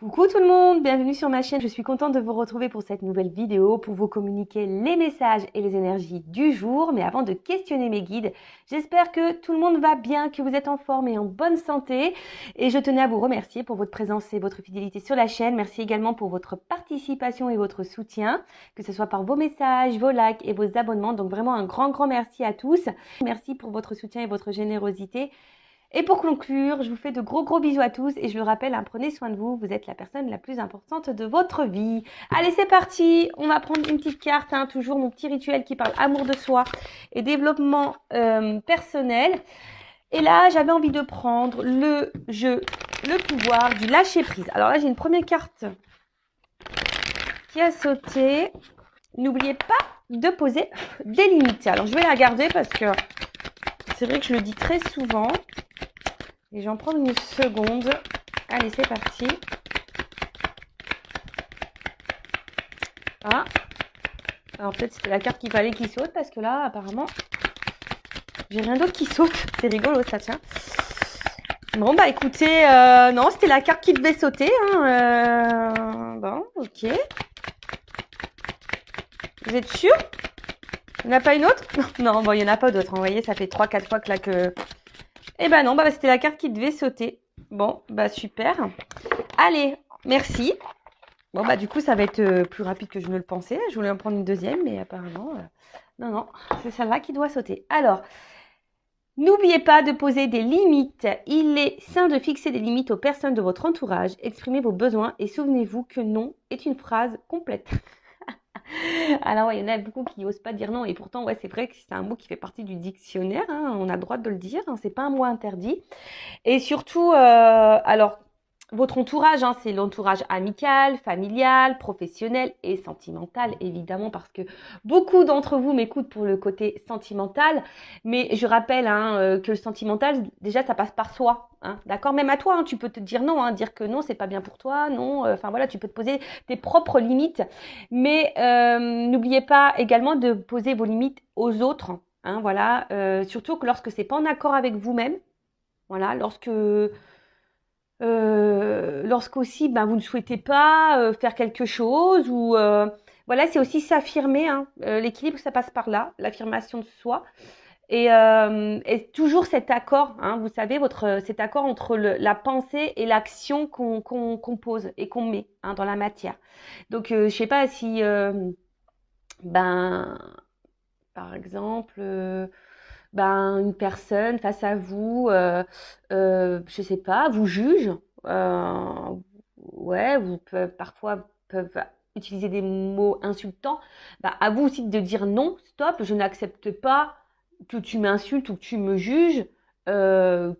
Coucou tout le monde, bienvenue sur ma chaîne. Je suis contente de vous retrouver pour cette nouvelle vidéo pour vous communiquer les messages et les énergies du jour. Mais avant de questionner mes guides, j'espère que tout le monde va bien, que vous êtes en forme et en bonne santé. Et je tenais à vous remercier pour votre présence et votre fidélité sur la chaîne. Merci également pour votre participation et votre soutien, que ce soit par vos messages, vos likes et vos abonnements. Donc vraiment un grand merci à tous. Merci pour votre soutien et votre générosité. Et pour conclure, je vous fais de gros bisous à tous et je le rappelle, prenez soin de vous, vous êtes la personne la plus importante de votre vie. Allez, c'est parti, on va prendre une petite carte, toujours mon petit rituel qui parle amour de soi et développement personnel. Et là, j'avais envie de prendre le jeu, le pouvoir du lâcher prise. Alors là, j'ai une première carte qui a sauté. N'oubliez pas de poser des limites. Alors, je vais la garder parce que c'est vrai que je le dis très souvent. Et j'en prends une seconde. Allez, c'est parti. Ah. Alors peut-être c'était la carte qu'il fallait qu'il saute parce que là, apparemment, j'ai rien d'autre qui saute. C'est rigolo ça, tiens. Bon, bah écoutez, non, c'était la carte qui devait sauter. Bon, ok. Vous êtes sûr? Il n'y en a pas une autre? Non, bon, il n'y en a pas d'autre. Vous voyez, ça fait 3-4 fois que là que... Eh ben non, bah c'était la carte qui devait sauter. Bon, bah super. Allez, merci. Bon, bah du coup, ça va être plus rapide que je ne le pensais. Je voulais en prendre une deuxième, mais apparemment, non, c'est celle-là qui doit sauter. Alors, n'oubliez pas de poser des limites. Il est sain de fixer des limites aux personnes de votre entourage. Exprimez vos besoins et souvenez-vous que non est une phrase complète. Alors, ouais, il y en a beaucoup qui n'osent pas dire non. Et pourtant, ouais, c'est vrai que c'est un mot qui fait partie du dictionnaire. On a le droit de le dire. C'est pas un mot interdit. Et surtout, alors, votre entourage, c'est l'entourage amical, familial, professionnel et sentimental, évidemment, parce que beaucoup d'entre vous m'écoutent pour le côté sentimental. Mais je rappelle que le sentimental, déjà, ça passe par soi. D'accord? Même à toi, tu peux te dire non, dire que non, c'est pas bien pour toi, non. Enfin voilà, tu peux te poser tes propres limites. Mais n'oubliez pas également de poser vos limites aux autres. Voilà, surtout que lorsque c'est pas en accord avec vous-même. Voilà, lorsqu'aussi vous ne souhaitez pas faire quelque chose ou voilà, c'est aussi s'affirmer. L'équilibre, ça passe par là, l'affirmation de soi et toujours cet accord. Vous savez, cet accord entre la pensée et l'action qu'on pose et qu'on met dans la matière. Donc, je sais pas si par exemple. Une personne face à vous, je sais pas, vous juge, ouais, parfois peuvent utiliser des mots insultants. À vous aussi de dire non, stop, je n'accepte pas que tu m'insultes ou que tu me juges,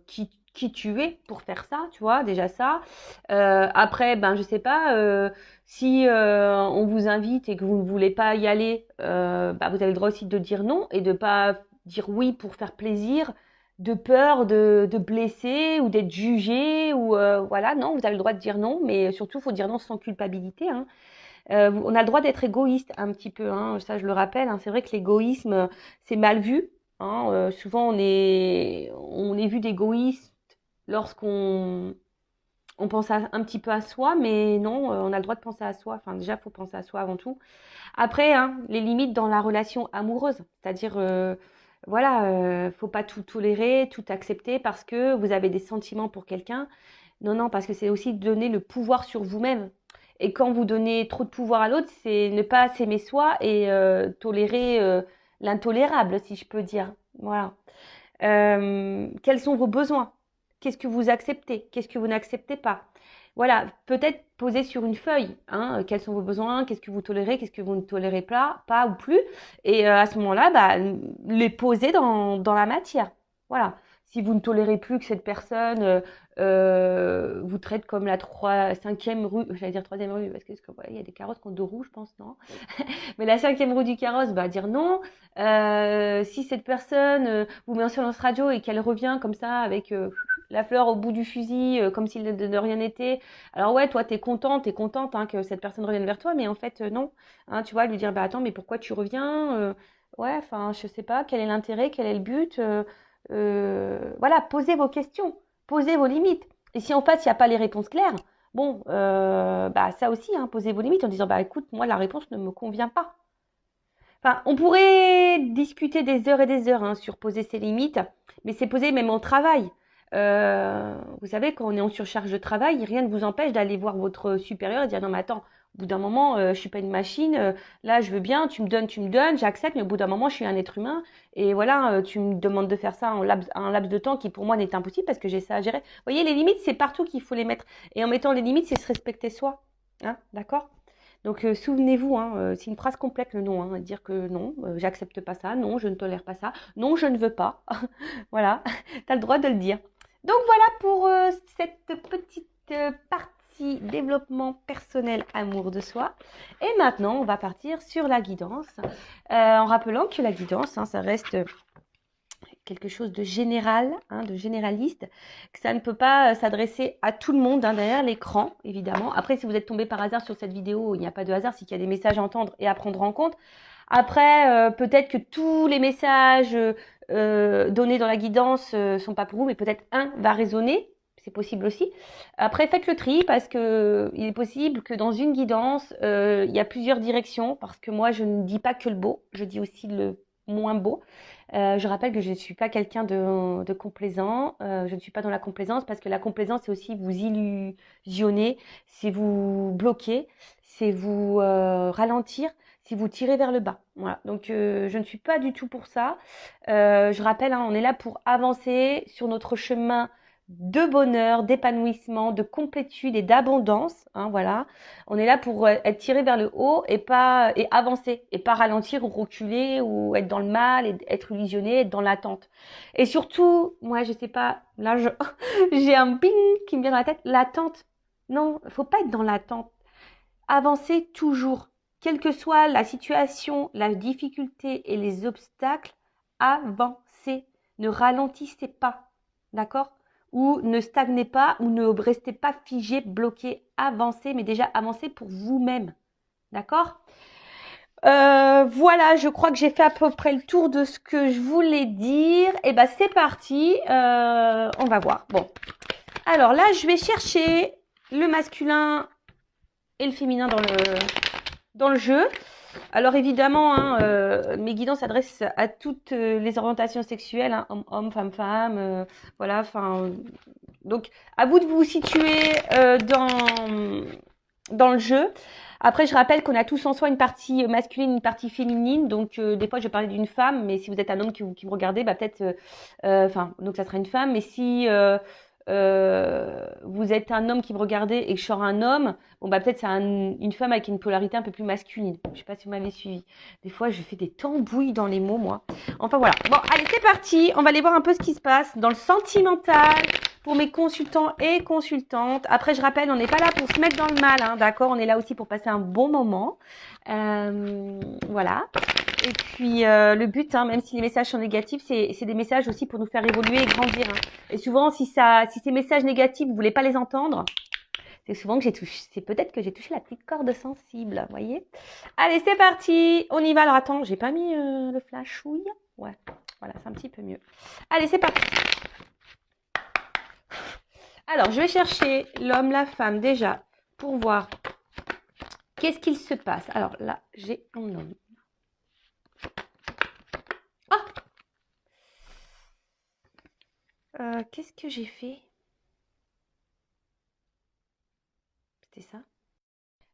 qui tu es pour faire ça, tu vois, déjà ça. Après, je sais pas, si on vous invite et que vous ne voulez pas y aller, vous avez le droit aussi de dire non et de pas dire oui pour faire plaisir, de peur de blesser ou d'être jugé ou voilà, non, vous avez le droit de dire non, mais surtout, il faut dire non sans culpabilité. On a le droit d'être égoïste un petit peu, ça je le rappelle. C'est vrai que l'égoïsme, c'est mal vu. Souvent, on est vu d'égoïste lorsqu'on pense un petit peu à soi, mais non, on a le droit de penser à soi. Enfin, déjà, il faut penser à soi avant tout. Après, les limites dans la relation amoureuse, c'est-à-dire, voilà, faut pas tout tolérer, tout accepter parce que vous avez des sentiments pour quelqu'un. Non, parce que c'est aussi donner le pouvoir sur vous-même. Et quand vous donnez trop de pouvoir à l'autre, c'est ne pas s'aimer soi et tolérer l'intolérable, si je peux dire. Voilà. Quels sont vos besoins? Qu'est-ce que vous acceptez? Qu'est-ce que vous n'acceptez pas? Voilà, peut-être poser sur une feuille, quels sont vos besoins, qu'est-ce que vous tolérez, qu'est-ce que vous ne tolérez pas ou plus. Et à ce moment-là, les poser dans la matière. Voilà. Si vous ne tolérez plus que cette personne vous traite comme la 5e rue, j'allais dire 3e rue, parce que il y a des carrosses qui ont 2 roues, je pense, non? Mais la 5e rue du carrosse, dire non. Si cette personne vous met en silence radio et qu'elle revient comme ça avec la fleur au bout du fusil, comme s'il de rien n'était. Alors ouais, toi, t'es contente que cette personne revienne vers toi, mais en fait, non. Tu vois, lui dire, attends, mais pourquoi tu reviens ouais, enfin, je sais pas, quel est l'intérêt, quel est le but voilà, posez vos questions, posez vos limites. Et si en fait, il n'y a pas les réponses claires, Bon, bah ça aussi, hein, posez vos limites en disant, bah écoute, moi la réponse ne me convient pas. Enfin, on pourrait discuter des heures et des heures hein, sur poser ses limites, mais c'est posé même au travail. Vous savez, quand on est en surcharge de travail, rien ne vous empêche d'aller voir votre supérieur et dire non mais attends, au bout d'un moment, je suis pas une machine. Là, je veux bien, tu me donnes, j'accepte, mais au bout d'un moment, je suis un être humain. Et voilà, tu me demandes de faire ça en un laps de temps qui pour moi n'est impossible parce que j'ai ça à gérer. Vous voyez, les limites, c'est partout qu'il faut les mettre. Et en mettant les limites, c'est se respecter soi. Hein, d'accord? Donc souvenez-vous, hein, c'est une phrase complète le non, hein, dire que non, j'accepte pas ça, non, je ne tolère pas ça, non, je ne veux pas. Voilà, tu as le droit de le dire. Donc voilà pour cette petite partie développement personnel, amour de soi. Et maintenant, on va partir sur la guidance, en rappelant que la guidance, hein, ça reste quelque chose de général, hein, de généraliste, que ça ne peut pas s'adresser à tout le monde hein, derrière l'écran, évidemment. Après, si vous êtes tombé par hasard sur cette vidéo, il n'y a pas de hasard, c'est qu'il y a des messages à entendre et à prendre en compte. Après, peut-être que tous les messages donnés dans la guidance sont pas pour vous, mais peut-être un va résonner. C'est possible aussi. Après, faites le tri parce que il est possible que dans une guidance, il y a plusieurs directions. Parce que moi, je ne dis pas que le beau, je dis aussi le moins beau. Je rappelle que je ne suis pas quelqu'un de complaisant. Je ne suis pas dans la complaisance parce que la complaisance, c'est aussi vous illusionner, c'est vous bloquer, c'est vous ralentir, c'est vous tirer vers le bas. Voilà. Donc, je ne suis pas du tout pour ça. Je rappelle, hein, on est là pour avancer sur notre chemin de bonheur, d'épanouissement, de complétude et d'abondance. Hein, voilà. On est là pour être tiré vers le haut et pas et avancer et pas ralentir ou reculer ou être dans le mal et être illusionné, être dans l'attente. Et surtout, moi je sais pas, là j'ai un ping qui me vient dans la tête, l'attente. Non, faut pas être dans l'attente. Avancez toujours, quelle que soit la situation, la difficulté et les obstacles, avancez. Ne ralentissez pas. D'accord? Ou ne stagnez pas ou ne restez pas figé, bloqué, avancez, mais déjà avancez pour vous-même. D'accord? Voilà, je crois que j'ai fait à peu près le tour de ce que je voulais dire. Et ben c'est parti, on va voir. Bon, alors là, je vais chercher le masculin et le féminin dans le jeu. Alors évidemment, hein, mes guidances s'adressent à toutes les orientations sexuelles, hein, homme, femme, voilà. Enfin, donc à vous de vous situer dans le jeu. Après, je rappelle qu'on a tous en soi une partie masculine, une partie féminine. Donc, des fois, je vais parler d'une femme, mais si vous êtes un homme qui me regardez, bah peut-être, donc ça sera une femme. Mais si vous êtes un homme qui me regardez et que je sors un homme, bon bah peut-être c'est une femme avec une polarité un peu plus masculine. Je sais pas si vous m'avez suivi. Des fois, je fais des tambouilles dans les mots, moi. Enfin voilà. Bon, allez, c'est parti. On va aller voir un peu ce qui se passe dans le sentimental pour mes consultants et consultantes. Après, je rappelle, on n'est pas là pour se mettre dans le mal, hein, d'accord? On est là aussi pour passer un bon moment. Voilà. Et puis, le but, hein, même si les messages sont négatifs, c'est des messages aussi pour nous faire évoluer et grandir. Hein. Et souvent, si ces messages négatifs, vous voulez pas les entendre, c'est souvent que c'est peut-être que j'ai touché la petite corde sensible, vous voyez? Allez, c'est parti. On y va. Alors, attends, j'ai pas mis le flashouille. Ouais, voilà, c'est un petit peu mieux. Allez, c'est parti. Alors, je vais chercher l'homme, la femme déjà pour voir qu'est-ce qu'il se passe. Alors là, j'ai mon homme. Ah, qu'est-ce que j'ai fait? C'était ça?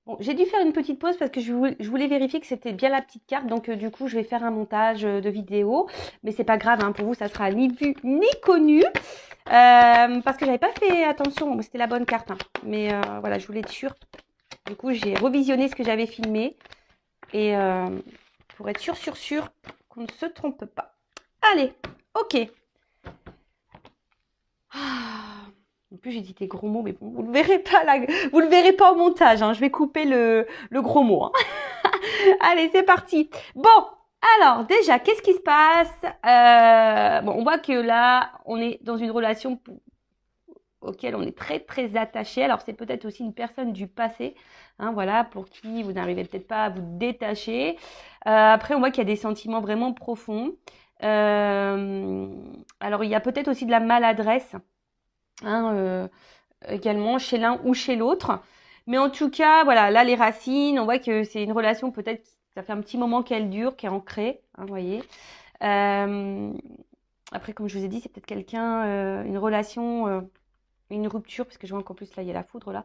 Bon, j'ai dû faire une petite pause parce que je voulais vérifier que c'était bien la petite carte. Donc, du coup, je vais faire un montage de vidéo. Mais c'est pas grave, hein, pour vous, ça sera ni vu ni connu. Parce que j'avais pas fait attention. C'était la bonne carte. Hein. Mais voilà, je voulais être sûre. Du coup, j'ai revisionné ce que j'avais filmé. Et pour être sûr qu'on ne se trompe pas. Allez, ok. En plus, j'ai dit des gros mots, mais bon, vous ne le verrez pas là. Vous le verrez pas au montage. Hein. Je vais couper le gros mot. Hein. Allez, c'est parti. Bon, alors déjà, qu'est-ce qui se passe? Bon, on voit que là, on est dans une relation auquel on est très très attaché. Alors, c'est peut-être aussi une personne du passé, hein, voilà, pour qui vous n'arrivez peut-être pas à vous détacher. Après, on voit qu'il y a des sentiments vraiment profonds. Alors, il y a peut-être aussi de la maladresse. Hein, également chez l'un ou chez l'autre. Mais en tout cas, voilà, là, les racines, on voit que c'est une relation peut-être, ça fait un petit moment qu'elle dure, qui est ancrée, hein, vous voyez. Après, comme je vous ai dit, c'est peut-être quelqu'un, une relation, une rupture, parce que je vois qu'en plus, là, il y a la foudre, là.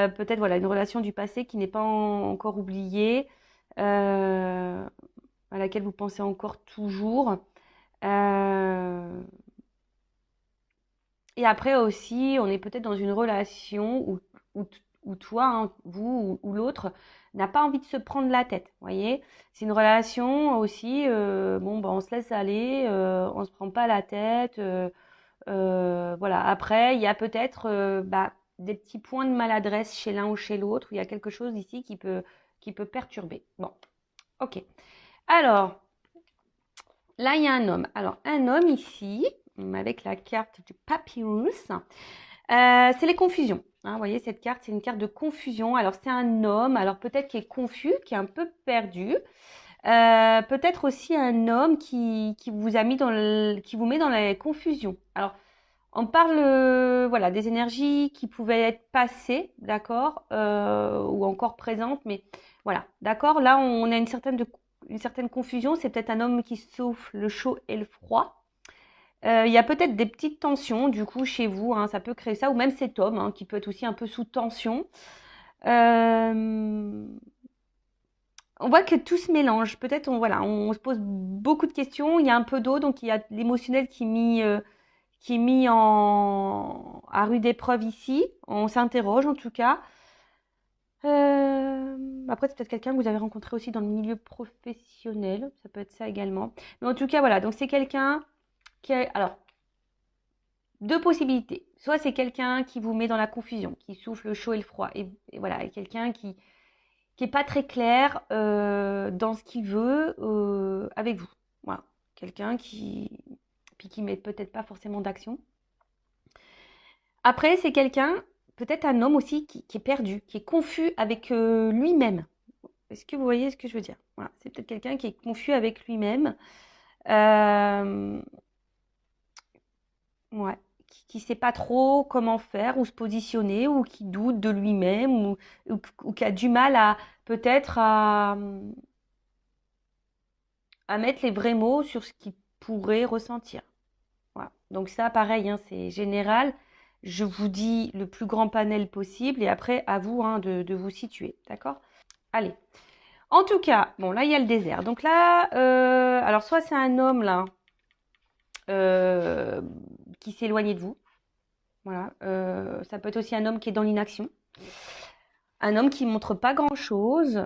Peut-être, voilà, une relation du passé qui n'est pas encore oubliée, à laquelle vous pensez encore toujours. Et après aussi, on est peut-être dans une relation où, où toi, hein, vous ou l'autre, n'a pas envie de se prendre la tête. Vous voyez, c'est une relation aussi. Bon, ben, on se laisse aller, on se prend pas la tête. Voilà. Après, il y a peut-être des petits points de maladresse chez l'un ou chez l'autre. Il y a quelque chose ici qui peut perturber. Bon, ok. Alors, là, il y a un homme. Alors, un homme ici, avec la carte du papyrus, c'est les confusions. Hein, vous voyez, cette carte, c'est une carte de confusion. Alors, c'est un homme, alors peut-être qui est confus, qui est un peu perdu. Peut-être aussi un homme qui vous a mis qui vous met dans la confusion. Alors, on parle voilà, des énergies qui pouvaient être passées, d'accord, ou encore présentes, mais voilà, d'accord. Là, on a une certaine confusion. C'est peut-être un homme qui souffle le chaud et le froid. Il y a peut-être des petites tensions, du coup, chez vous, hein, ça peut créer ça, ou même cet homme, hein, qui peut être aussi un peu sous tension. Euh, on voit que tout se mélange. Peut-être, voilà, on se pose beaucoup de questions. Il y a un peu d'eau, donc il y a l'émotionnel qui est mis à rude épreuve ici. On s'interroge en tout cas. Après, c'est peut-être quelqu'un que vous avez rencontré aussi dans le milieu professionnel. Ça peut être ça également. Mais en tout cas, voilà. Donc, c'est quelqu'un qui a... Alors, deux possibilités. Soit c'est quelqu'un qui vous met dans la confusion, qui souffle le chaud et le froid. Et voilà, et quelqu'un qui est pas très clair dans ce qu'il veut avec vous. Voilà. Quelqu'un qui met peut-être pas forcément d'action. Après, c'est quelqu'un, peut-être un homme aussi, qui est perdu, qui est confus avec lui-même. Est-ce que vous voyez ce que je veux dire? Voilà. C'est peut-être quelqu'un qui est confus avec lui-même. Ouais. Qui sait pas trop comment faire ou se positionner ou qui doute de lui-même ou qui a du mal à peut-être à mettre les vrais mots sur ce qu'il pourrait ressentir. Voilà. Donc ça, pareil, hein, c'est général. Je vous dis le plus grand panel possible et après, à vous hein, de vous situer. D'accord? Allez. En tout cas, bon, là, il y a le désert. Donc là, alors soit c'est un homme là euh, qui s'est éloigné de vous. Voilà. Ça peut être aussi un homme qui est dans l'inaction. Un homme qui ne montre pas grand-chose.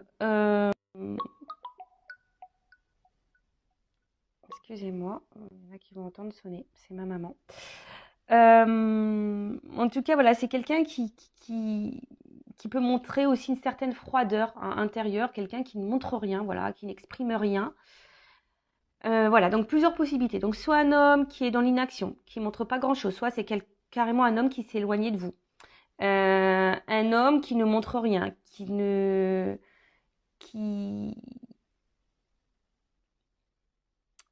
Excusez-moi, il y en a qui vont entendre sonner. C'est ma maman. En tout cas, voilà, c'est quelqu'un qui peut montrer aussi une certaine froideur intérieure, quelqu'un qui ne montre rien, voilà, qui n'exprime rien. Voilà, donc plusieurs possibilités. Donc soit un homme qui est dans l'inaction, qui montre pas grand-chose, soit c'est carrément un homme qui s'est éloigné de vous. Un homme qui ne montre rien, qui,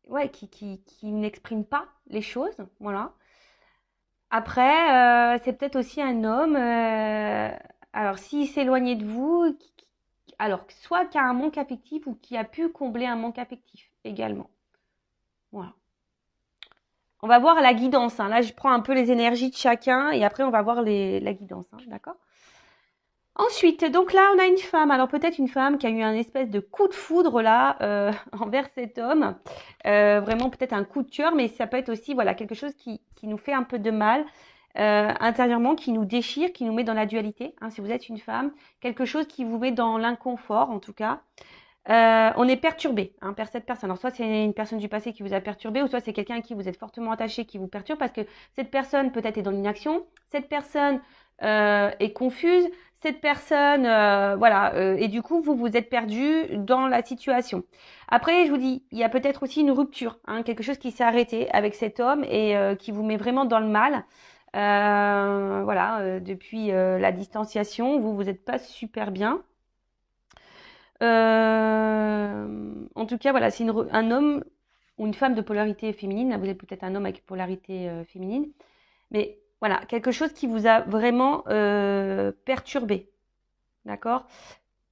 ouais, qui n'exprime pas les choses, voilà. Après, c'est peut-être aussi un homme, alors s'il s'éloignait de vous, alors soit qui a un manque affectif ou qui a pu combler un manque affectif également. Voilà. On va voir la guidance. Hein. Là, je prends un peu les énergies de chacun et après, on va voir la guidance. Hein, d'accord? Ensuite, donc là, on a une femme. Alors peut-être une femme qui a eu un espèce de coup de foudre là envers cet homme. Vraiment peut-être un coup de cœur, mais ça peut être aussi voilà quelque chose qui nous fait un peu de mal intérieurement, qui nous déchire, qui nous met dans la dualité. Hein, si vous êtes une femme, quelque chose qui vous met dans l'inconfort en tout cas. On est perturbé hein, par cette personne. Alors soit c'est une personne du passé qui vous a perturbé, ou soit c'est quelqu'un à qui vous êtes fortement attaché qui vous perturbe parce que cette personne peut-être est dans l'inaction, cette personne est confuse, cette personne voilà et du coup vous vous êtes perdu dans la situation. Après je vous dis il y a peut-être aussi une rupture, hein, quelque chose qui s'est arrêté avec cet homme et qui vous met vraiment dans le mal. Voilà depuis la distanciation vous n'êtes pas super bien. En tout cas, voilà, c'est un homme ou une femme de polarité féminine. Là, vous êtes peut-être un homme avec polarité féminine. Mais Voilà, quelque chose qui vous a vraiment perturbé. D'accord?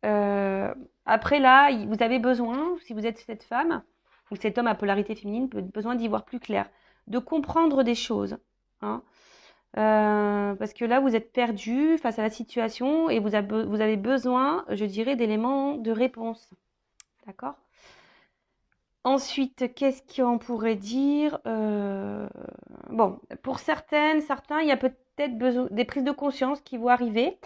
Euh, Après là, vous avez besoin, si vous êtes cette femme ou cet homme à polarité féminine, besoin d'y voir plus clair, de comprendre des choses. Hein. Parce que là, vous êtes perdu face à la situation et vous avez besoin, je dirais, d'éléments de réponse. D'accord? Ensuite, qu'est-ce qu'on pourrait dire? Bon, pour certains, il y a peut-être besoin des prises de conscience qui vont arriver.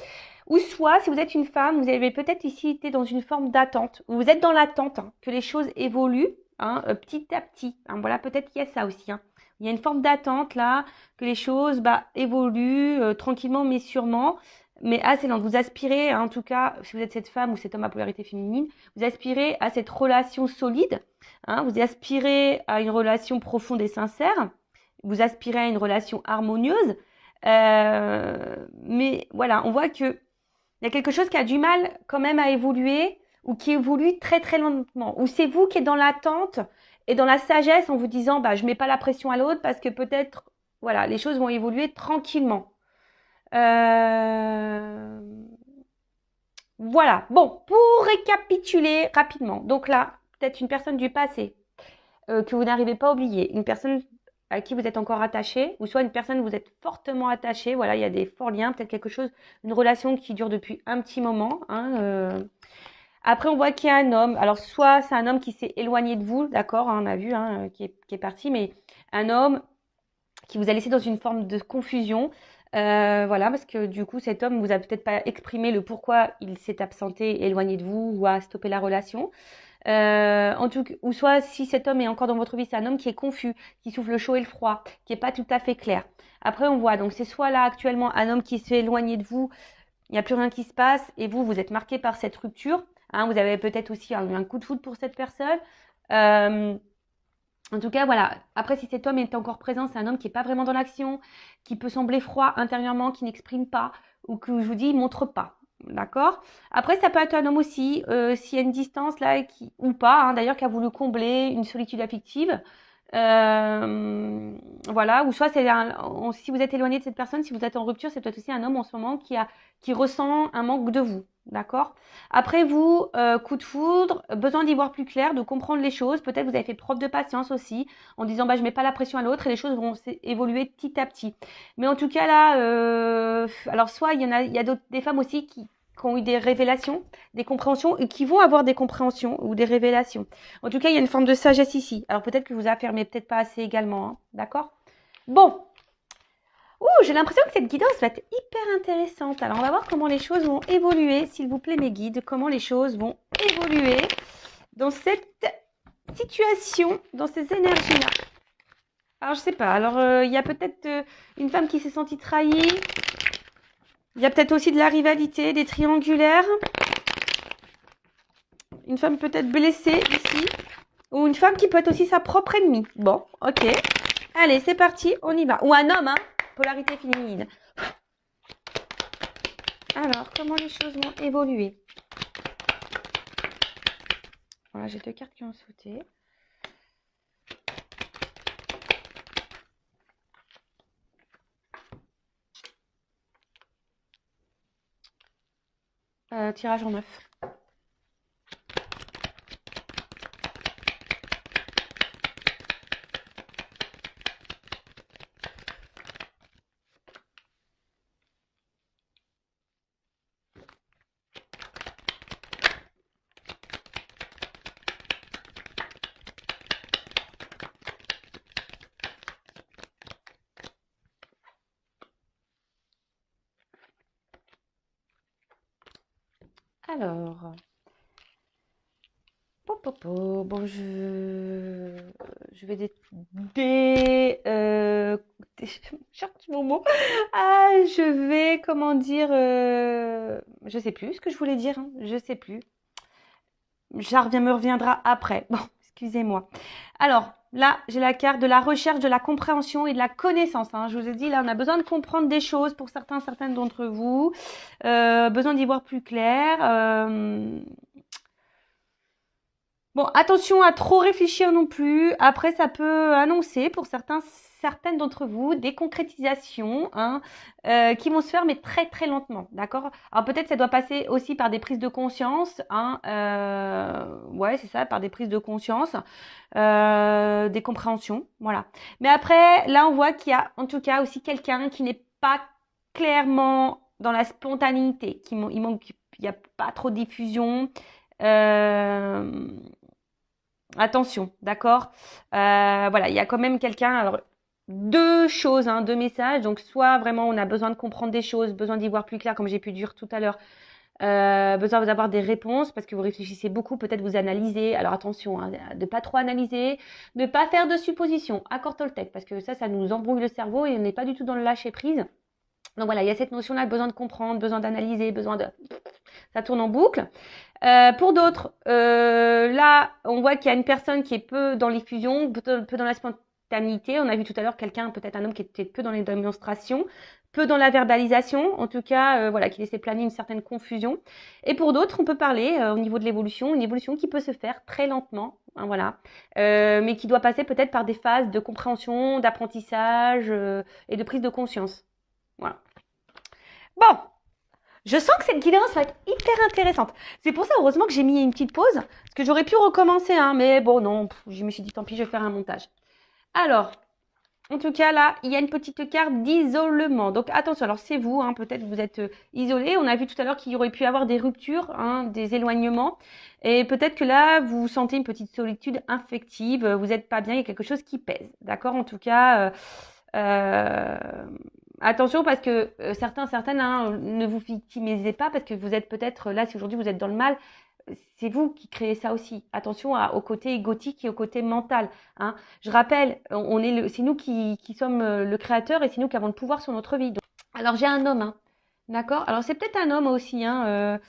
Ou soit, si vous êtes une femme, vous avez peut-être ici été dans une forme d'attente. Vous êtes dans l'attente hein, que les choses évoluent hein, petit à petit. Hein, voilà, peut-être qu'il y a ça aussi. Hein. Il y a une forme d'attente là, que les choses évoluent tranquillement mais sûrement. Mais assez lente. Vous aspirez, hein, en tout cas, si vous êtes cette femme ou cet homme à polarité féminine, vous aspirez à cette relation solide. Hein, vous aspirez à une relation profonde et sincère. Vous aspirez à une relation harmonieuse. Mais voilà, on voit que il y a quelque chose qui a du mal quand même à évoluer ou qui évolue très très lentement. Ou c'est vous qui êtes dans l'attente et dans la sagesse en vous disant bah je mets pas la pression à l'autre parce que peut-être voilà les choses vont évoluer tranquillement. Voilà. Bon, pour récapituler rapidement. Donc là, peut-être une personne du passé que vous n'arrivez pas à oublier, une personne à qui vous êtes encore attaché, ou soit une personne où vous êtes fortement attaché. Voilà, il y a des forts liens, peut-être quelque chose, une relation qui dure depuis un petit moment. Hein. Après, on voit qu'il y a un homme. Alors, soit c'est un homme qui s'est éloigné de vous, d'accord, hein, on a vu, hein, qui est parti, mais un homme qui vous a laissé dans une forme de confusion. Voilà, parce que du coup, cet homme vous a peut-être pas exprimé le pourquoi il s'est absenté, éloigné de vous ou a stoppé la relation. En tout cas, ou soit si cet homme est encore dans votre vie, c'est un homme qui est confus, qui souffle le chaud et le froid, qui est pas tout à fait clair. Après, on voit, donc c'est soit là actuellement un homme qui s'est éloigné de vous, il n'y a plus rien qui se passe, et vous êtes marqué par cette rupture. Hein, vous avez peut-être aussi un coup de foudre pour cette personne. En tout cas, voilà. Après, si cet homme est encore présent, c'est un homme qui n'est pas vraiment dans l'action, qui peut sembler froid intérieurement, qui n'exprime pas, ou que je vous dis, il montre pas. D'accord? Après, ça peut être un homme aussi, s'il y a une distance là, ou pas, hein, d'ailleurs, qui a voulu combler une solitude affective. Voilà, ou soit si vous êtes éloigné de cette personne, si vous êtes en rupture, c'est peut-être aussi un homme en ce moment qui ressent un manque de vous. D'accord? Après vous, coup de foudre, besoin d'y voir plus clair, de comprendre les choses. Peut-être vous avez fait preuve de patience aussi, en disant bah je mets pas la pression à l'autre et les choses vont évoluer petit à petit. Mais en tout cas là, alors soit il y a des femmes aussi qui ont eu des révélations, des compréhensions et qui vont avoir des compréhensions ou des révélations. En tout cas, il y a une forme de sagesse ici. Alors peut-être que vous affirmez peut-être pas assez également, hein. D'accord? Bon. Ouh, j'ai l'impression que cette guidance va être hyper intéressante. Alors on va voir comment les choses vont évoluer, s'il vous plaît mes guides, comment les choses vont évoluer dans cette situation, dans ces énergies-là. Alors je sais pas, alors il y a peut-être une femme qui s'est sentie trahie. Il y a peut-être aussi de la rivalité, des triangulaires. Une femme peut-être blessée ici. Ou une femme qui peut être aussi sa propre ennemie. Bon, ok. Allez, c'est parti, on y va. Ou un homme, hein. Polarité féminine. Alors, comment les choses vont évoluer? Voilà, j'ai 2 cartes qui ont sauté. Tirage en 9. Alors, bon, je vais cherche mon mot. Ah, je vais, comment dire, je sais plus ce que je voulais dire, hein, je sais plus. Me reviendra après. Bon, excusez-moi. Alors, là, j'ai la carte de la recherche, de la compréhension et de la connaissance. Hein. Je vous ai dit, là, on a besoin de comprendre des choses pour certaines d'entre vous. Besoin d'y voir plus clair. Bon, attention à trop réfléchir non plus. Après, ça peut annoncer pour certaines d'entre vous des concrétisations hein, qui vont se faire, mais très très lentement, d'accord? Alors peut-être ça doit passer aussi par des prises de conscience, hein, ouais, c'est ça, par des prises de conscience, des compréhensions, voilà. Mais après, là, on voit qu'il y a en tout cas aussi quelqu'un qui n'est pas clairement dans la spontanéité, il manque, il n'y a pas trop de diffusion. Euh, Attention, d'accord? Voilà, il y a quand même quelqu'un. Alors, deux choses, hein, deux messages. Donc, soit vraiment on a besoin de comprendre des choses, besoin d'y voir plus clair, comme j'ai pu dire tout à l'heure, besoin d'avoir des réponses parce que vous réfléchissez beaucoup, peut-être vous analysez. Alors attention, hein, de pas trop analyser, ne pas faire de suppositions, accord Toltec, parce que ça nous embrouille le cerveau et on n'est pas du tout dans le lâcher prise. Donc voilà, il y a cette notion-là, besoin de comprendre, besoin d'analyser, besoin de... Ça tourne en boucle. Pour d'autres, là, on voit qu'il y a une personne qui est peu dans l'effusion, peu dans la spontanéité. On a vu tout à l'heure quelqu'un, peut-être un homme qui était peu dans les démonstrations, peu dans la verbalisation, en tout cas, voilà, qui laissait planer une certaine confusion. Et pour d'autres, on peut parler au niveau de l'évolution, une évolution qui peut se faire très lentement, hein, voilà, mais qui doit passer peut-être par des phases de compréhension, d'apprentissage et de prise de conscience. Voilà. Bon, je sens que cette guidance va être hyper intéressante. C'est pour ça, heureusement, que j'ai mis une petite pause, parce que j'aurais pu recommencer, hein, mais bon, non, je me suis dit, tant pis, je vais faire un montage. Alors, en tout cas, là, il y a une petite carte d'isolement. Donc, attention, alors c'est vous, hein, peut-être vous êtes isolé. On a vu tout à l'heure qu'il y aurait pu avoir des ruptures, hein, des éloignements. Et peut-être que là, vous sentez une petite solitude affective, vous n'êtes pas bien, il y a quelque chose qui pèse. D'accord? En tout cas, euh, attention parce que certaines, hein, ne vous victimisez pas parce que vous êtes peut-être là, si aujourd'hui vous êtes dans le mal, c'est vous qui créez ça aussi. Attention au côté égotique et au côté mental. Hein. Je rappelle, c'est nous qui sommes le créateur et c'est nous qui avons le pouvoir sur notre vie. Donc, alors j'ai un homme, hein, d'accord. Alors c'est peut-être un homme aussi. Hein,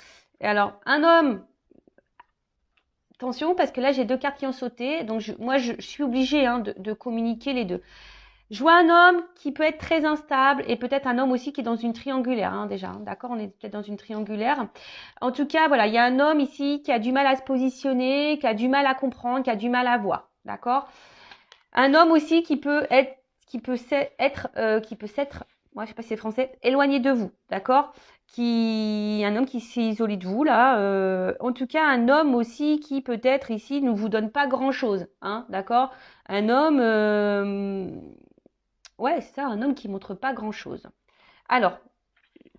et alors un homme. Attention parce que là j'ai deux cartes qui ont sauté, donc moi je suis obligée hein, de communiquer les deux. Je vois un homme qui peut être très instable et peut-être un homme aussi qui est dans une triangulaire, hein, déjà. D'accord, on est peut-être dans une triangulaire. En tout cas, voilà, il y a un homme ici qui a du mal à se positionner, qui a du mal à comprendre, qui a du mal à voir. D'accord. Un homme aussi qui peut s'être, moi je sais pas si c'est français, éloigné de vous. D'accord. Un homme qui s'est isolé de vous là. En tout cas, un homme aussi qui peut-être ici ne vous donne pas grand-chose. Hein, d'accord. Un homme. Ouais, c'est ça, un homme qui montre pas grand-chose. Alors,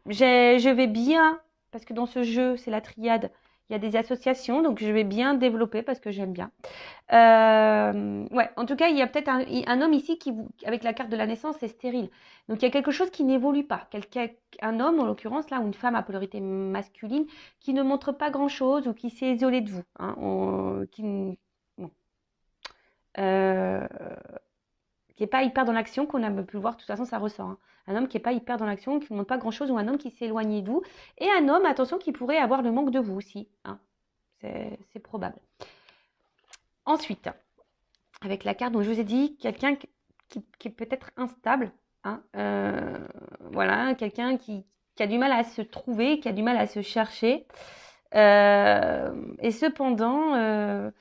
je vais bien, parce que dans ce jeu, c'est la triade, il y a des associations, donc je vais bien développer parce que j'aime bien. Ouais, en tout cas, il y a peut-être un homme ici avec la carte de la naissance, c'est stérile. Donc il y a quelque chose qui n'évolue pas. Un homme, en l'occurrence, là, ou une femme à polarité masculine, qui ne montre pas grand-chose ou qui s'est isolé de vous. Hein, bon. Euh, qui n'est pas hyper dans l'action, qu'on a pu le voir, de toute façon, ça ressort. Hein. Un homme qui n'est pas hyper dans l'action, qui ne montre pas grand-chose, ou un homme qui s'est éloigné de vous. Et un homme, attention, qui pourrait avoir le manque de vous aussi. Hein. C'est probable. Ensuite, avec la carte dont je vous ai dit, quelqu'un qui est peut-être instable. Hein, voilà, quelqu'un qui a du mal à se trouver, qui a du mal à se chercher. Et cependant,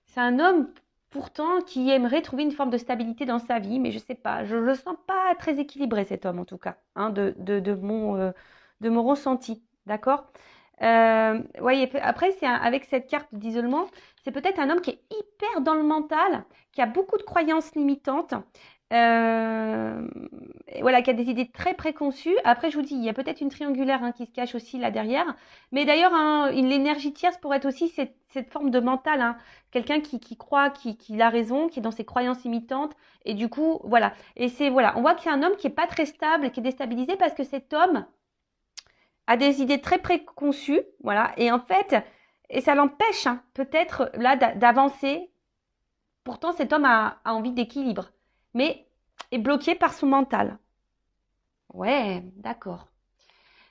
c'est un homme pourtant qui aimerait trouver une forme de stabilité dans sa vie, mais je sais pas, je le sens pas très équilibré cet homme en tout cas, hein, de mon ressenti, d'accord. Ouais, après avec cette carte d'isolement, c'est peut-être un homme qui est hyper dans le mental, qui a beaucoup de croyances limitantes, et voilà, qui a des idées très préconçues. Après, je vous dis, il y a peut-être une triangulaire hein, qui se cache aussi là derrière. Mais d'ailleurs, hein, l'énergie tierce pourrait être aussi cette forme de mental. Hein. Quelqu'un qui croit qu'il a raison, qui est dans ses croyances imitantes. Et du coup, voilà. Et voilà, on voit que c'est un homme qui est pas très stable, qui est déstabilisé parce que cet homme a des idées très préconçues. Voilà. Et en fait, et ça l'empêche hein, peut-être là d'avancer. Pourtant, cet homme a envie d'équilibre, mais est bloqué par son mental. Ouais, d'accord.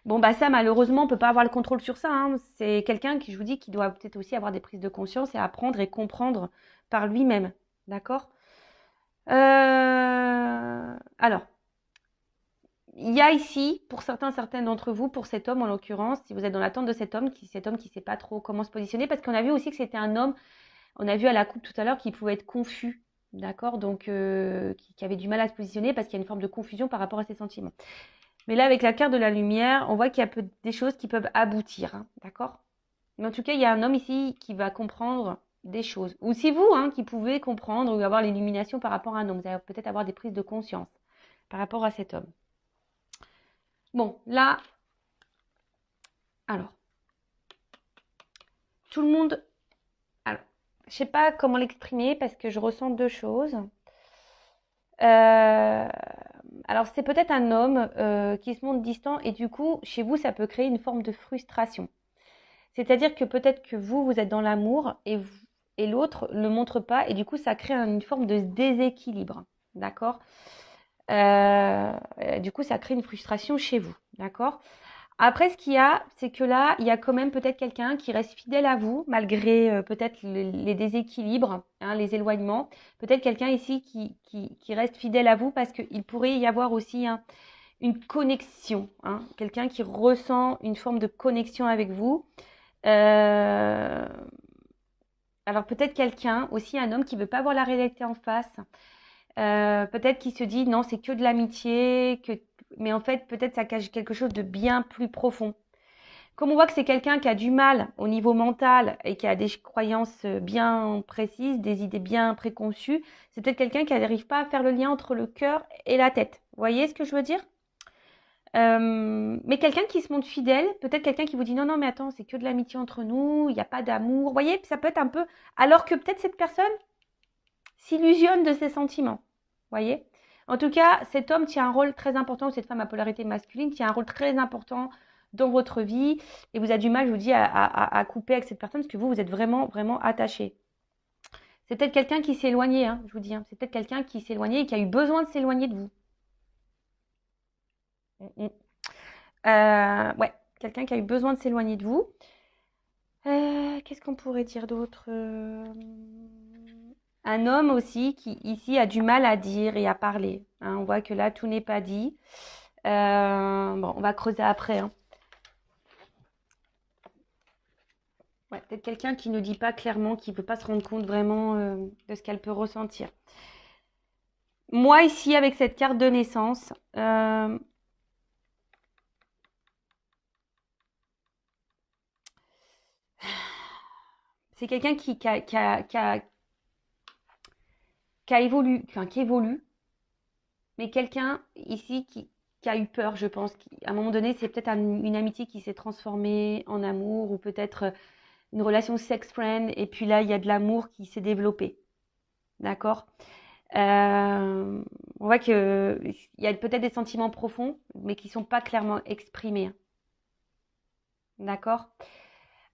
Bon, bah ça, malheureusement, on peut pas avoir le contrôle sur ça. Hein. C'est quelqu'un qui, je vous dis, qui doit peut-être aussi avoir des prises de conscience et apprendre et comprendre par lui-même. D'accord. Alors, il y a ici, pour certains d'entre vous, pour cet homme en l'occurrence, si vous êtes dans l'attente de cet homme qui sait pas trop comment se positionner, parce qu'on a vu aussi que c'était un homme On a vu à la coupe tout à l'heure qu'il pouvait être confus, d'accord? Donc, qui avait du mal à se positionner parce qu'il y a une forme de confusion par rapport à ses sentiments. Mais là, avec la carte de la lumière, on voit qu'il y a des choses qui peuvent aboutir, hein, d'accord? Mais en tout cas, il y a un homme ici qui va comprendre des choses. Ou c'est vous qui pouvez comprendre ou avoir l'illumination par rapport à un homme. Vous allez peut-être avoir des prises de conscience par rapport à cet homme. Bon, là, alors, tout le monde... Alors, je sais pas comment l'exprimer parce que je ressens deux choses. Alors, c'est peut-être un homme qui se montre distant et du coup, chez vous, ça peut créer une forme de frustration. C'est-à-dire que peut-être que vous êtes dans l'amour et l'autre ne le montre pas et du coup, ça crée une forme de déséquilibre. D'accord? Du coup, ça crée une frustration chez vous. D'accord? Après, ce qu'il y a, c'est que là, il y a quand même peut-être quelqu'un qui reste fidèle à vous, malgré peut-être les déséquilibres, les éloignements. Peut-être quelqu'un ici qui reste fidèle à vous parce qu'il pourrait y avoir aussi une connexion. Quelqu'un qui ressent une forme de connexion avec vous. Alors peut-être quelqu'un, aussi un homme qui ne veut pas voir la réalité en face. Peut-être qu'il se dit non, c'est que de l'amitié, mais en fait, peut-être ça cache quelque chose de bien plus profond. Comme on voit que c'est quelqu'un qui a du mal au niveau mental et qui a des croyances bien précises, des idées bien préconçues, c'est peut-être quelqu'un qui n'arrive pas à faire le lien entre le cœur et la tête. Vous voyez ce que je veux dire? Mais quelqu'un qui se montre fidèle, peut-être quelqu'un qui vous dit non, non, mais attends, c'est que de l'amitié entre nous, il n'y a pas d'amour. Vous voyez, ça peut être un peu. Alors que peut-être cette personne s'illusionne de ses sentiments. Vous voyez? En tout cas, cet homme tient un rôle très important, ou cette femme à polarité masculine tient un rôle très important dans votre vie et vous avez du mal, je vous dis, à couper avec cette personne parce que vous êtes vraiment, vraiment attaché. C'est peut-être quelqu'un qui s'est éloigné, je vous dis. C'est peut-être quelqu'un qui s'est éloigné et qui a eu besoin de s'éloigner de vous. Ouais, quelqu'un qui a eu besoin de s'éloigner de vous. Qu'est-ce qu'on pourrait dire d'autre? Un homme aussi qui ici a du mal à dire et à parler. On voit que là, tout n'est pas dit. Bon, on va creuser après. Ouais, peut-être quelqu'un qui ne dit pas clairement, qui ne veut pas se rendre compte vraiment de ce qu'elle peut ressentir. Moi, ici, avec cette carte de naissance, c'est quelqu'un qui évolue, enfin, qui évolue, mais quelqu'un ici qui a eu peur, je pense. À un moment donné, c'est peut-être une amitié qui s'est transformée en amour ou peut-être une relation sex-friend. Et puis là, il y a de l'amour qui s'est développé. D'accord? On voit qu'il y a peut-être des sentiments profonds, mais qui ne sont pas clairement exprimés. D'accord?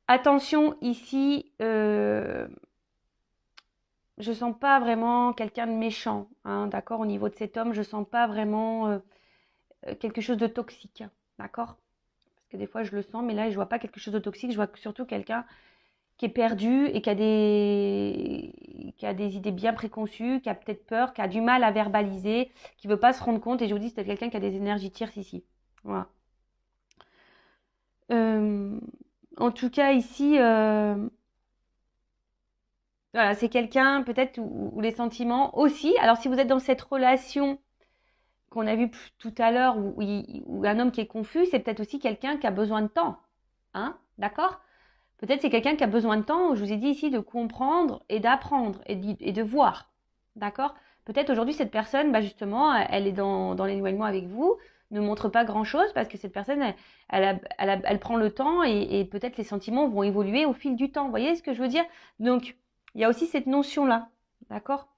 Attention, ici, je sens pas vraiment quelqu'un de méchant. D'accord? Au niveau de cet homme, je sens pas vraiment quelque chose de toxique. D'accord? Parce que des fois, je le sens, mais là, je vois pas quelque chose de toxique. Je vois surtout quelqu'un qui est perdu et qui a des idées bien préconçues, qui a peut-être peur, qui a du mal à verbaliser, qui veut pas se rendre compte. Et je vous dis, c'est quelqu'un qui a des énergies tierces ici. Voilà. En tout cas, ici, voilà, c'est quelqu'un peut-être où les sentiments aussi. Alors, si vous êtes dans cette relation qu'on a vue tout à l'heure, où un homme qui est confus, c'est peut-être aussi quelqu'un qui a besoin de temps. D'accord? Peut-être c'est quelqu'un qui a besoin de temps, je vous ai dit ici, de comprendre et d'apprendre et de voir. D'accord? Peut-être aujourd'hui, cette personne, justement, elle est dans l'éloignement avec vous, ne montre pas grand-chose parce que cette personne, elle prend le temps et peut-être les sentiments vont évoluer au fil du temps. Vous voyez ce que je veux dire? Donc, il y a aussi cette notion-là. D'accord?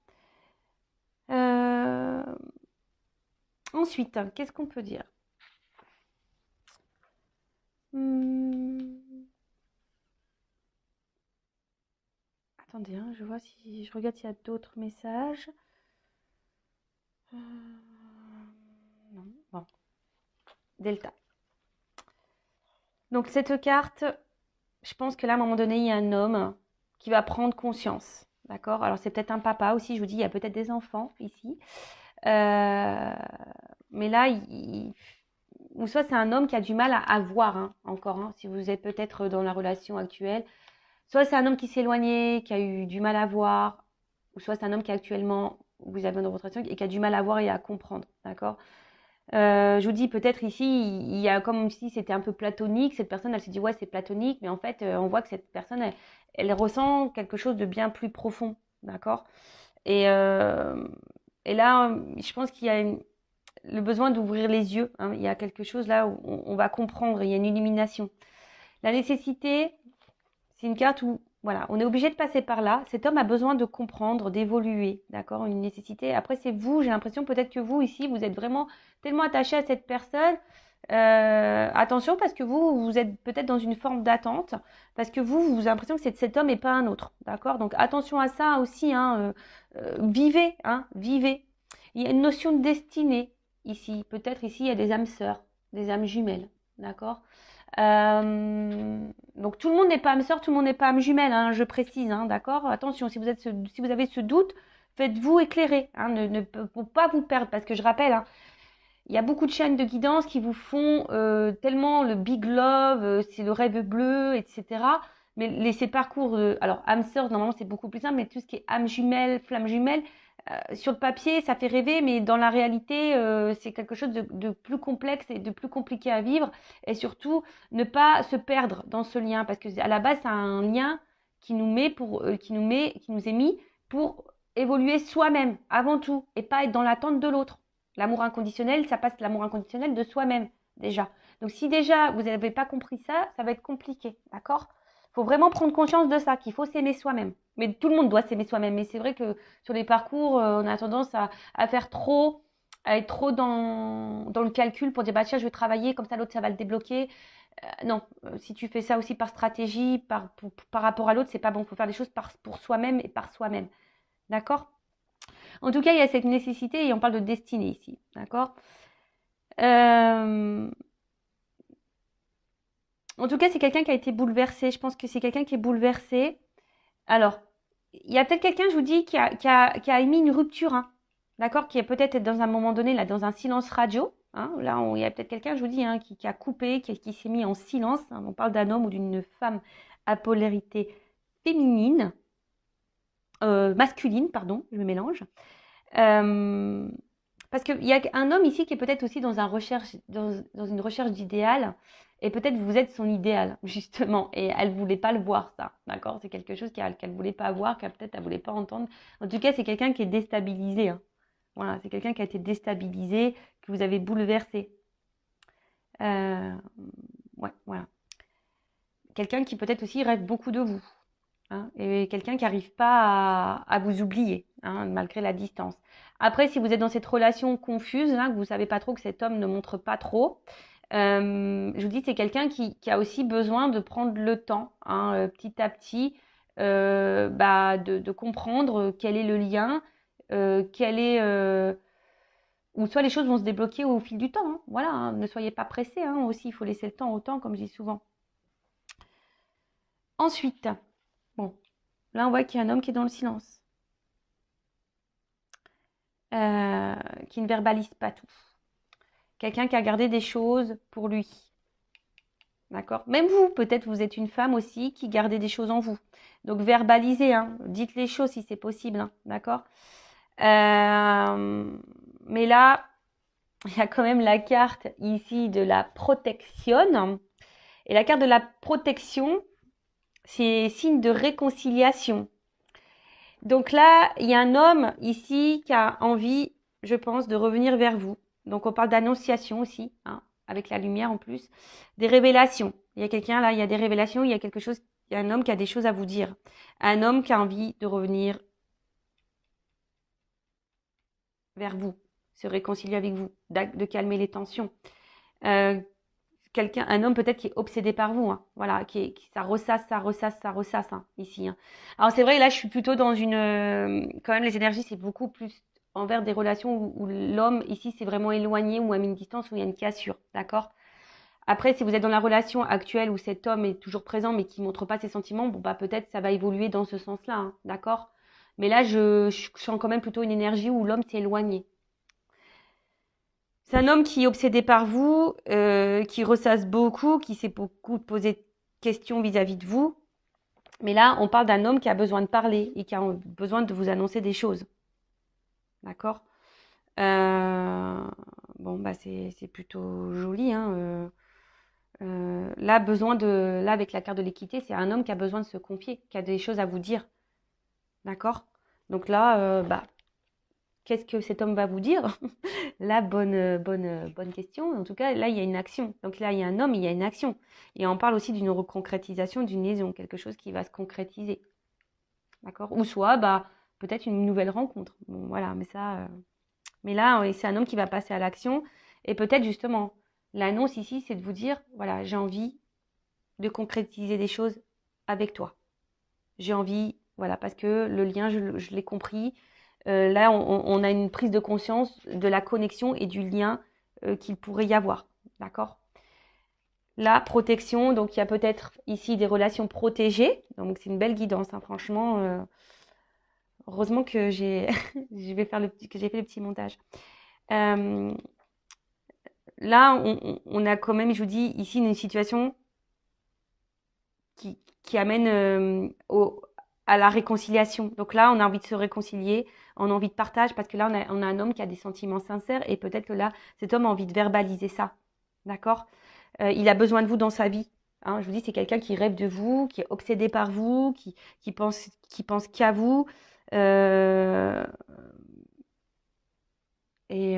Ensuite, qu'est-ce qu'on peut dire? Attendez, je vois si je regarde s'il y a d'autres messages. Non, bon. Delta. Donc cette carte, je pense que là, à un moment donné, il y a un homme qui va prendre conscience. D'accord? Alors c'est peut-être un papa aussi, je vous dis, il y a peut-être des enfants ici. Mais là, ou soit c'est un homme qui a du mal à voir encore, si vous êtes peut-être dans la relation actuelle, Soit c'est un homme qui s'est éloigné, qui a eu du mal à voir, ou soit c'est un homme qui actuellement, vous avez dans votre relation, et qui a du mal à voir et à comprendre, d'accord? Je vous dis, peut-être ici, il y a comme si c'était un peu platonique. Cette personne, elle s'est dit, ouais, c'est platonique, mais en fait, on voit que cette personne, elle ressent quelque chose de bien plus profond, d'accord? Et, euh, et là, je pense qu'il y a le besoin d'ouvrir les yeux, hein. Il y a quelque chose là où on va comprendre, il y a une illumination. La nécessité, c'est une carte où, voilà, on est obligé de passer par là. Cet homme a besoin de comprendre, d'évoluer, d'accord? Une nécessité. Après, c'est vous, j'ai l'impression peut-être que vous, ici, vous êtes vraiment tellement attaché à cette personne. Attention, parce que vous êtes peut-être dans une forme d'attente, parce que vous avez l'impression que c'est cet homme et pas un autre, d'accord? Donc, attention à ça aussi, hein. Vivez, hein, vivez. Il y a une notion de destinée ici. Peut-être ici, il y a des âmes sœurs, des âmes jumelles, d'accord? Donc tout le monde n'est pas âme sœur, tout le monde n'est pas âme jumelle, hein, je précise, hein, d'accord? Attention, si vous avez ce doute, faites-vous éclairer, hein, pour pas vous perdre, parce que je rappelle, hein, il y a beaucoup de chaînes de guidance qui vous font tellement le big love, c'est le rêve bleu, etc. Mais ces parcours, alors âme sœur, normalement c'est beaucoup plus simple, mais tout ce qui est âme jumelle, flamme jumelle, sur le papier, ça fait rêver, mais dans la réalité, c'est quelque chose de plus complexe et de plus compliqué à vivre. Et surtout, ne pas se perdre dans ce lien, parce que à la base, c'est un lien qui nous est mis pour évoluer soi-même avant tout, et pas être dans l'attente de l'autre. L'amour inconditionnel, ça passe l'amour inconditionnel de soi-même déjà. Donc si déjà vous n'avez pas compris ça, ça va être compliqué, d'accord? Il faut vraiment prendre conscience de ça, qu'il faut s'aimer soi-même. Mais tout le monde doit s'aimer soi-même. Mais c'est vrai que sur les parcours, on a tendance à faire trop, à être trop dans le calcul pour dire bah tiens je vais travailler comme ça l'autre ça va le débloquer. Non, si tu fais ça aussi par stratégie, par rapport à l'autre, c'est pas bon. Il faut faire des choses pour soi-même et par soi-même, d'accord? En tout cas, il y a cette nécessité et on parle de destinée ici, d'accord? En tout cas, c'est quelqu'un qui a été bouleversé. Je pense que c'est quelqu'un qui est bouleversé. Alors, il y a peut-être quelqu'un, je vous dis, qui a émis une rupture, hein, d'accord? Qui est peut-être dans un moment donné, là, dans un silence radio. Hein, là, il y a peut-être quelqu'un, je vous dis, hein, qui a coupé, qui s'est mis en silence. Hein, on parle d'un homme ou d'une femme à polarité féminine, masculine, pardon, je me mélange. Parce qu'il y a un homme ici qui est peut-être aussi dans une recherche d'idéal, et peut-être vous êtes son idéal, justement, et elle ne voulait pas le voir, ça, d'accord? C'est quelque chose qu'elle ne voulait pas voir, qu'elle peut-être elle ne voulait pas entendre. En tout cas, c'est quelqu'un qui est déstabilisé, hein. Voilà, c'est quelqu'un qui a été déstabilisé, que vous avez bouleversé. Ouais, voilà. Quelqu'un qui peut-être aussi rêve beaucoup de vous. Hein, et quelqu'un qui n'arrive pas à vous oublier, hein, malgré la distance. Après, si vous êtes dans cette relation confuse, là, que vous ne savez pas trop, que cet homme ne montre pas trop, je vous dis, c'est quelqu'un qui a aussi besoin de prendre le temps, hein, petit à petit, de comprendre quel est le lien, ou soit les choses vont se débloquer au fil du temps. Hein, voilà, hein, ne soyez pas pressés, hein, aussi, il faut laisser le temps au temps, comme je dis souvent. Ensuite, bon, là, on voit qu'il y a un homme qui est dans le silence, qui ne verbalise pas tout. Quelqu'un qui a gardé des choses pour lui. D'accord? Même vous, peut-être vous êtes une femme aussi qui gardez des choses en vous. Donc verbalisez, hein, dites les choses si c'est possible, hein, d'accord? Mais là, il y a quand même la carte ici de la protection. Et la carte de la protection, c'est signe de réconciliation. Donc là, il y a un homme ici qui a envie, je pense, de revenir vers vous. Donc on parle d'annonciation aussi, hein, avec la lumière en plus. Des révélations. Il y a quelqu'un là, il y a des révélations, il y a quelque chose, il y a un homme qui a des choses à vous dire. Un homme qui a envie de revenir vers vous, se réconcilier avec vous, de calmer les tensions. Un homme peut-être qui est obsédé par vous, hein, voilà, ça ressasse, hein, ici. Hein. Alors c'est vrai, là je suis plutôt dans quand même les énergies c'est beaucoup plus envers des relations où l'homme ici c'est vraiment éloigné ou à une distance où il y a une cassure, d'accord? Après si vous êtes dans la relation actuelle où cet homme est toujours présent mais qui montre pas ses sentiments, bon bah peut-être ça va évoluer dans ce sens-là, hein, d'accord? Mais là je sens quand même plutôt une énergie où l'homme s'est éloigné. C'est un homme qui est obsédé par vous, qui ressasse beaucoup, qui s'est beaucoup posé de questions vis-à-vis de vous. Mais là, on parle d'un homme qui a besoin de parler et qui a besoin de vous annoncer des choses. D'accord? Euh, Bon, bah c'est plutôt joli, hein. Là, là, avec la carte de l'équité, c'est un homme qui a besoin de se confier, qui a des choses à vous dire. D'accord? Donc là, bah, qu'est-ce que cet homme va vous dire? Là, bonne question. En tout cas, là, il y a une action. Donc là, il y a un homme, il y a une action. Et on parle aussi d'une reconcrétisation, d'une liaison, quelque chose qui va se concrétiser. D'accord? Ou soit, bah, peut-être une nouvelle rencontre. Bon, voilà, mais ça. Mais là, c'est un homme qui va passer à l'action. Et peut-être justement, l'annonce ici, c'est de vous dire, voilà, j'ai envie de concrétiser des choses avec toi. J'ai envie, voilà, parce que le lien, je l'ai compris. Là, on a une prise de conscience de la connexion et du lien qu'il pourrait y avoir. D'accord? La protection, donc il y a peut-être ici des relations protégées. Donc c'est une belle guidance, hein, franchement. Heureusement que j'ai fait le petit montage. Euh, Là, on a quand même, je vous dis, ici une situation qui amène à la réconciliation. Donc là, on a envie de se réconcilier, on a envie de partage, parce que là, on a un homme qui a des sentiments sincères, et peut-être que là, cet homme a envie de verbaliser ça. D'accord? Il a besoin de vous dans sa vie. Hein, je vous dis, c'est quelqu'un qui rêve de vous, qui est obsédé par vous, qui pense qu'à vous. Euh, et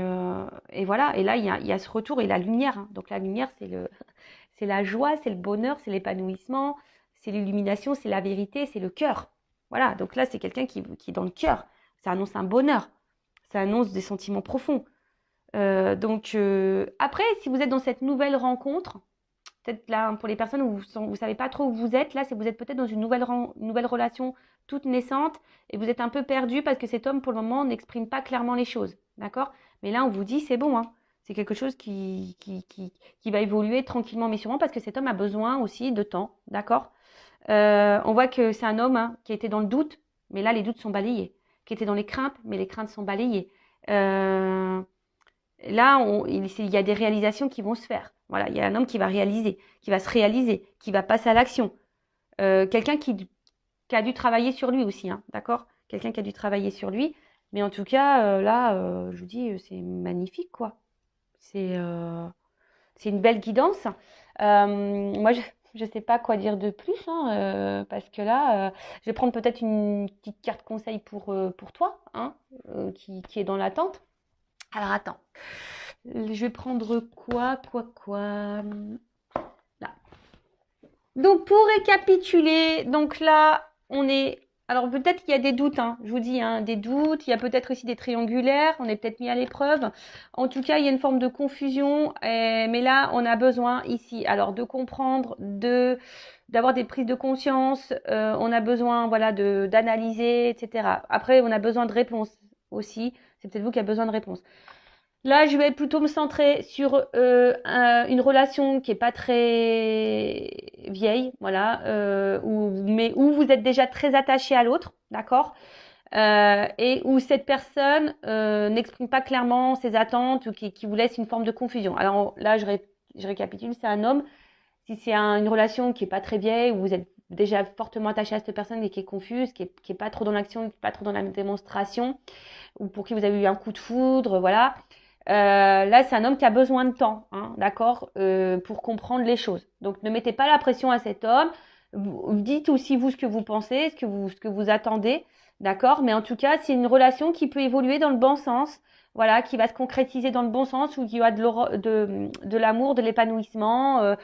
voilà. Et là, il y a ce retour et la lumière. Hein. Donc la lumière, c'est la joie, c'est le bonheur, c'est l'épanouissement, c'est l'illumination, c'est la vérité, c'est le cœur. Voilà. Donc là, c'est quelqu'un qui est dans le cœur. Ça annonce un bonheur. Ça annonce des sentiments profonds. Après, si vous êtes dans cette nouvelle rencontre, peut-être là, pour les personnes où vous savez pas trop où vous êtes, là, c'est vous êtes peut-être dans une nouvelle relation toute naissante et vous êtes un peu perdu parce que cet homme, pour le moment, n'exprime pas clairement les choses. D'accord? Mais là, on vous dit, c'est bon, hein. C'est quelque chose qui va évoluer tranquillement mais sûrement parce que cet homme a besoin aussi de temps. D'accord? On voit que c'est un homme, hein, qui était dans le doute, mais là, les doutes sont balayés. Qui était dans les craintes, mais les craintes sont balayées. Là, il y a des réalisations qui vont se faire. Voilà, il y a un homme qui va réaliser, qui va se réaliser, qui va passer à l'action. Quelqu'un qui a dû travailler sur lui aussi, hein, d'accord? Quelqu'un qui a dû travailler sur lui. Mais en tout cas, là, je vous dis, c'est magnifique, quoi. C'est euh, c'est une belle guidance. Moi, je sais pas quoi dire de plus, hein, parce que là, je vais prendre peut-être une petite carte conseil pour toi, hein, qui est dans l'attente. Alors, attends. Je vais prendre quoi? Là. Donc, pour récapituler, donc là, on est. Alors, peut-être qu'il y a des doutes, hein. Je vous dis, hein, des doutes. Il y a peut-être aussi des triangulaires. On est peut-être mis à l'épreuve. En tout cas, il y a une forme de confusion. Mais là, on a besoin ici, alors, de comprendre, d'avoir des prises de conscience. On a besoin, voilà, d'analyser, etc. Après, on a besoin de réponses aussi. C'est peut-être vous qui avez besoin de réponses. Là, je vais plutôt me centrer sur une relation qui est pas très vieille, voilà, mais où vous êtes déjà très attaché à l'autre, d'accord, et où cette personne n'exprime pas clairement ses attentes ou qui vous laisse une forme de confusion. Alors là, je récapitule, c'est un homme. Si c'est une relation qui est pas très vieille, où vous êtes déjà fortement attaché à cette personne et qui est confuse, qui est pas trop dans l'action, qui est pas trop dans la démonstration, ou pour qui vous avez eu un coup de foudre, voilà. Là, c'est un homme qui a besoin de temps, hein, d'accord, pour comprendre les choses. Donc, ne mettez pas la pression à cet homme. Dites aussi vous ce que vous pensez, ce que vous attendez, d'accord. Mais en tout cas, c'est une relation qui peut évoluer dans le bon sens, voilà, qui va se concrétiser dans le bon sens, où il y a de l'amour, de l'épanouissement,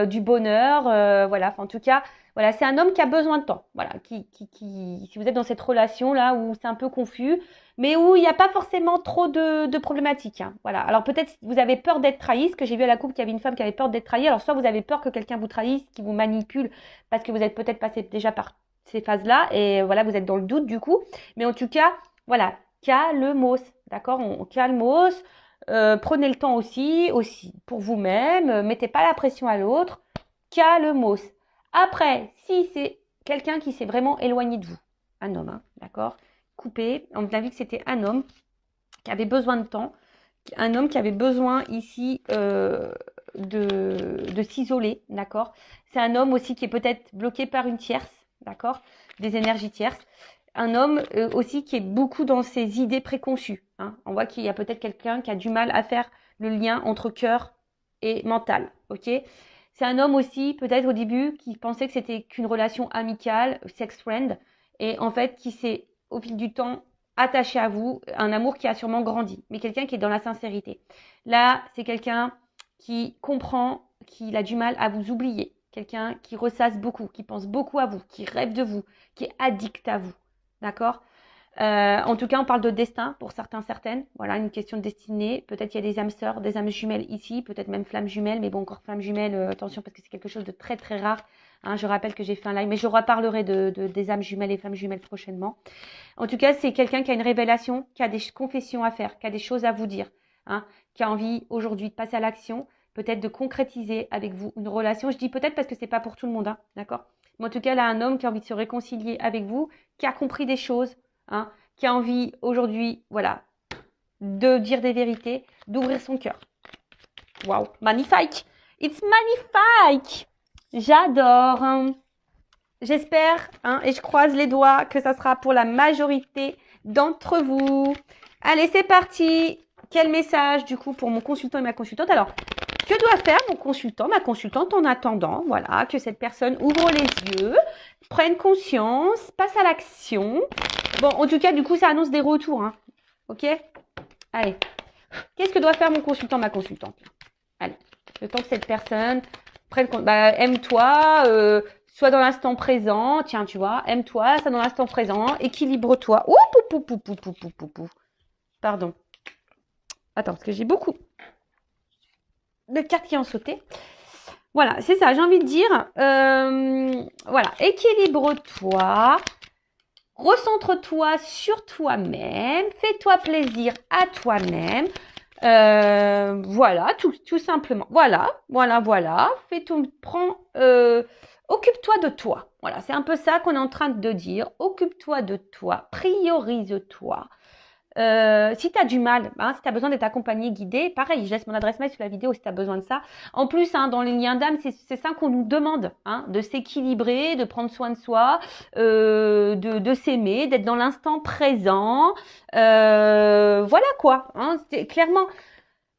du bonheur, voilà. Enfin, en tout cas, voilà, c'est un homme qui a besoin de temps, voilà. Si vous êtes dans cette relation là où c'est un peu confus mais où il n'y a pas forcément trop de problématiques. Hein. Voilà. Alors peut-être vous avez peur d'être trahi, ce que j'ai vu à la coupe qu'il y avait une femme qui avait peur d'être trahie. Alors soit vous avez peur que quelqu'un vous trahisse, qui vous manipule, parce que vous êtes peut-être passé déjà par ces phases-là, et voilà, vous êtes dans le doute du coup. Mais en tout cas, voilà, calmos, d'accord, on calmos. Prenez le temps aussi pour vous-même. Mettez pas la pression à l'autre. Calmos. Après, si c'est quelqu'un qui s'est vraiment éloigné de vous, un homme, hein, d'accord, coupé. On a vu que c'était un homme qui avait besoin de temps, un homme qui avait besoin ici de s'isoler, d'accord. C'est un homme aussi qui est peut-être bloqué par une tierce, d'accord? Des énergies tierces. Un homme aussi qui est beaucoup dans ses idées préconçues. Hein. On voit qu'il y a peut-être quelqu'un qui a du mal à faire le lien entre cœur et mental, ok? C'est un homme aussi, peut-être au début, qui pensait que c'était qu'une relation amicale, sex friend, et en fait qui s'est, au fil du temps, attaché à vous, un amour qui a sûrement grandi, mais quelqu'un qui est dans la sincérité. Là, c'est quelqu'un qui comprend qu'il a du mal à vous oublier, quelqu'un qui ressasse beaucoup, qui pense beaucoup à vous, qui rêve de vous, qui est addict à vous, d'accord? En tout cas, on parle de destin pour certains, certaines. Voilà, une question de destinée. Peut-être il y a des âmes sœurs, des âmes jumelles ici, peut-être même flammes jumelles, mais bon, encore flammes jumelles, attention parce que c'est quelque chose de très très rare. Hein, je rappelle que j'ai fait un live, mais je reparlerai des âmes jumelles et flammes jumelles prochainement. En tout cas, c'est quelqu'un qui a une révélation, qui a des confessions à faire, qui a des choses à vous dire, hein, qui a envie aujourd'hui de passer à l'action, peut-être de concrétiser avec vous une relation. Je dis peut-être parce que c'est pas pour tout le monde, hein, d'accord? Mais en tout cas, là, un homme qui a envie de se réconcilier avec vous, qui a compris des choses, hein, qui a envie aujourd'hui, voilà, de dire des vérités, d'ouvrir son cœur. Waouh, magnifique! It's magnifique! J'adore! J'espère, hein, et je croise les doigts, que ça sera pour la majorité d'entre vous. Allez, c'est parti! Quel message, du coup, pour mon consultant et ma consultante? Alors, que doit faire mon consultant, ma consultante en attendant, voilà, que cette personne ouvre les yeux, prenne conscience, passe à l'action. Bon, en tout cas, du coup, ça annonce des retours, hein. Ok? Allez. Qu'est-ce que doit faire mon consultant, ma consultante? Allez. Le temps que cette personne prenne compte. Bah, aime-toi, sois dans l'instant présent. Tiens, tu vois, aime-toi, sois dans l'instant présent. Équilibre-toi. Ouh, pou, pou, pou, pou, pou, pou, pou. Pardon. Attends, parce que j'ai beaucoup de cartes qui ont sauté. Voilà, c'est ça, j'ai envie de dire. Voilà, équilibre-toi. Recentre-toi sur toi-même, fais-toi plaisir à toi-même. Voilà, tout simplement. Voilà. Occupe-toi de toi. Voilà, c'est un peu ça qu'on est en train de dire. Occupe-toi de toi, priorise-toi. Si tu as du mal, hein, si tu as besoin d'être accompagné, guidé, pareil, je laisse mon adresse mail sur la vidéo si tu as besoin de ça. En plus, hein, dans les liens d'âme, c'est ça qu'on nous demande, hein, de s'équilibrer, de prendre soin de soi, de s'aimer, d'être dans l'instant présent. Voilà quoi, hein, clairement.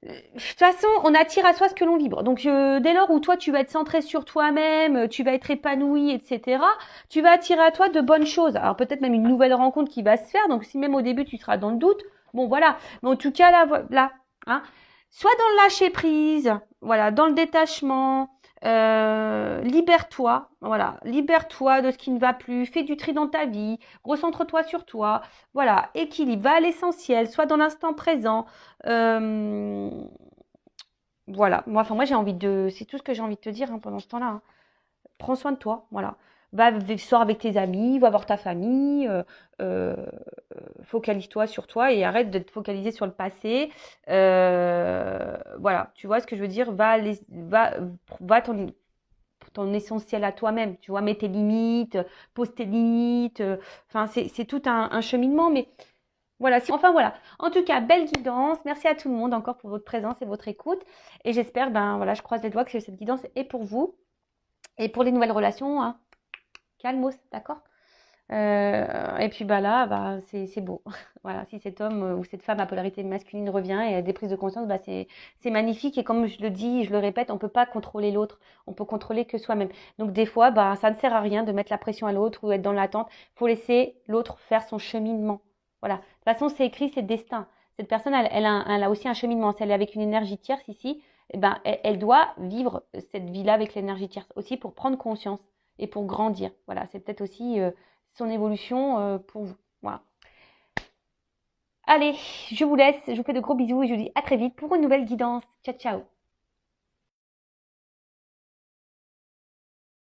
De toute façon, on attire à soi ce que l'on vibre. Donc, dès lors où toi, tu vas être centré sur toi-même, tu vas être épanoui, etc., tu vas attirer à toi de bonnes choses. Alors, peut-être même une nouvelle rencontre qui va se faire. Donc, si même au début, tu seras dans le doute, bon, voilà. Mais en tout cas, là, hein, soit dans le lâcher-prise, voilà, dans le détachement, libère-toi, voilà, libère-toi de ce qui ne va plus, fais du tri dans ta vie, recentre-toi sur toi, voilà, équilibre, va à l'essentiel, sois dans l'instant présent. Voilà, moi j'ai envie c'est tout ce que j'ai envie de te dire, hein, pendant ce temps-là. Hein. Prends soin de toi, voilà. Sors avec tes amis, va voir ta famille, focalise-toi sur toi et arrête de te focaliser sur le passé. Voilà, tu vois ce que je veux dire? Va ton essentiel à toi-même, tu vois, mets tes limites, pose tes limites. Enfin, c'est tout un cheminement, mais voilà, enfin voilà. En tout cas, belle guidance. Merci à tout le monde encore pour votre présence et votre écoute. Et j'espère, ben voilà, je croise les doigts que cette guidance est pour vous. Et pour les nouvelles relations, hein, calmos, d'accord? Et puis bah là, bah, c'est beau. Voilà, si cet homme ou cette femme à polarité masculine revient et a des prises de conscience, bah, c'est magnifique. Et comme je le dis, je le répète, on peut pas contrôler l'autre. On peut contrôler que soi-même. Donc des fois, bah, ça ne sert à rien de mettre la pression à l'autre ou être dans l'attente. Faut laisser l'autre faire son cheminement. Voilà. De toute façon, c'est écrit, c'est destin. Cette personne, elle a aussi un cheminement. Si elle est avec une énergie tierce ici, eh ben, elle doit vivre cette vie-là avec l'énergie tierce aussi pour prendre conscience et pour grandir. Voilà, c'est peut-être aussi son évolution pour vous. Voilà. Allez, je vous laisse. Je vous fais de gros bisous et je vous dis à très vite pour une nouvelle guidance. Ciao, ciao.